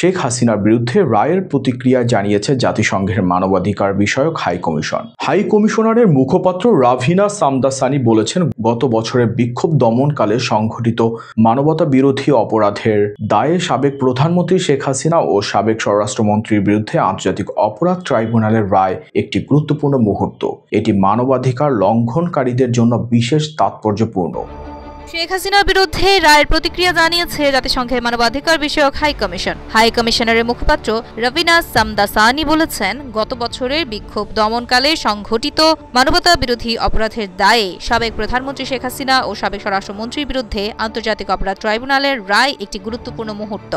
শেখ হাসিনার বিরুদ্ধে রায়ের প্রতিক্রিয়া জানিয়েছে জাতিসংঘের মানবাধিকার বিষয়ক হাই কমিশন। হাই কমিশনারের মুখপাত্র রাভিনা সামদাসানি বলেছেন, গত বছরের বিক্ষোভ দমনকালে সংঘটিত মানবতা বিরোধী অপরাধের দায়ে সাবেক প্রধানমন্ত্রী শেখ হাসিনা ও সাবেক স্বরাষ্ট্রমন্ত্রীর বিরুদ্ধে আন্তর্জাতিক অপরাধ ট্রাইব্যুনালের রায় একটি গুরুত্বপূর্ণ মুহূর্ত। এটি মানবাধিকার লঙ্ঘনকারীদের জন্য বিশেষ তাৎপর্যপূর্ণ। শেখ হাসিনার বিরুদ্ধে রায়ের প্রতিক্রিয়া জানিয়েছে জাতিসংঘের মানবাধিকার বিষয়ক হাই কমিশন। হাই কমিশনারের মুখপাত্র রবিনা সামদাসানি বলেছেন, গত বছরের বিক্ষোভ দমনকালে সংঘটিত মানবতা বিরোধী অপরাধের দায়ে সাবেক প্রধানমন্ত্রী শেখ হাসিনা ও সাবেক স্বরাষ্ট্রমন্ত্রীর বিরুদ্ধে আন্তর্জাতিক অপরাধ ট্রাইব্যুনালের রায় একটি গুরুত্বপূর্ণ মুহূর্ত।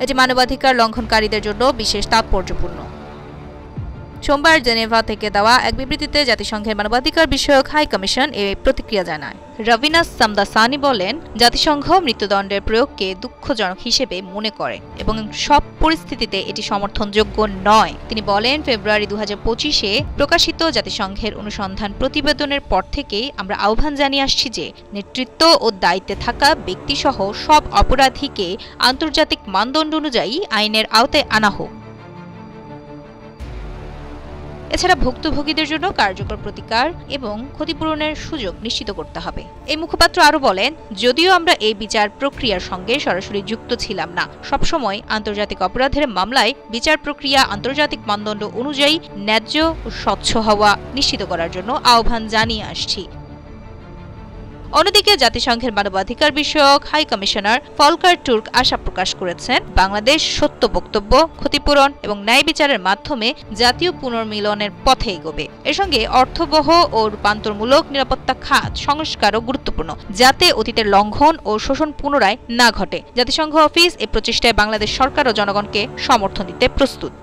এটি মানবাধিকার লঙ্ঘনকারীদের জন্য বিশেষ তাৎপর্যপূর্ণ। সোমবার জেনেভা থেকে দেওয়া এক বিবৃতিতে জাতিসংঘের মানবাধিকার বিষয়ক হাই কমিশন এই প্রতিক্রিয়া জানায়। রবিনা সামদাসানি বলেন, জাতিসংঘ মৃত্যুদণ্ডের প্রয়োগকে দুঃখজনক হিসেবে মনে করে এবং সব পরিস্থিতিতে এটি সমর্থনযোগ্য নয়। তিনি বলেন, ফেব্রুয়ারি 2025-এ প্রকাশিত জাতিসংঘের অনুসন্ধান প্রতিবেদনের পর থেকেই আমরা আহ্বান জানিয়ে আসছি যে নেতৃত্ব ও দায়িত্বে থাকা ব্যক্তিসহ সব অপরাধীকে আন্তর্জাতিক মানদণ্ড অনুযায়ী আইনের আওতায় আনা হোক। এছাড়া ভুক্তভোগীদের জন্য কার্যকর প্রতিকার এবং ক্ষতিপূরণের সুযোগ নিশ্চিত করতে হবে। এই মুখপাত্র আরও বলেন, যদিও আমরা এই বিচার প্রক্রিয়ার সঙ্গে সরাসরি যুক্ত ছিলাম না, সবসময় আন্তর্জাতিক অপরাধের মামলায় বিচার প্রক্রিয়া আন্তর্জাতিক মানদণ্ড অনুযায়ী ন্যায্য ও স্বচ্ছ হওয়া নিশ্চিত করার জন্য আহ্বান জানিয়ে আসছি। অন্যদিকে জাতিসংঘের মানবাধিকার বিষয়ক হাই কমিশনার ফলকার তুর্ক আশা প্রকাশ করেছেন, বাংলাদেশ সত্য বক্তব্য, ক্ষতিপূরণ এবং ন্যায় বিচারের মাধ্যমে জাতীয় পুনর্মিলনের পথে এগোবে। এর সঙ্গে অর্থবহ ও রূপান্তরমূলক নিরাপত্তা খাত সংস্কারও গুরুত্বপূর্ণ, যাতে অতীতের লঙ্ঘন ও শোষণ পুনরায় না ঘটে। জাতিসংঘ অফিস এই প্রচেষ্টায় বাংলাদেশ সরকার ও জনগণকে সমর্থন দিতে প্রস্তুত।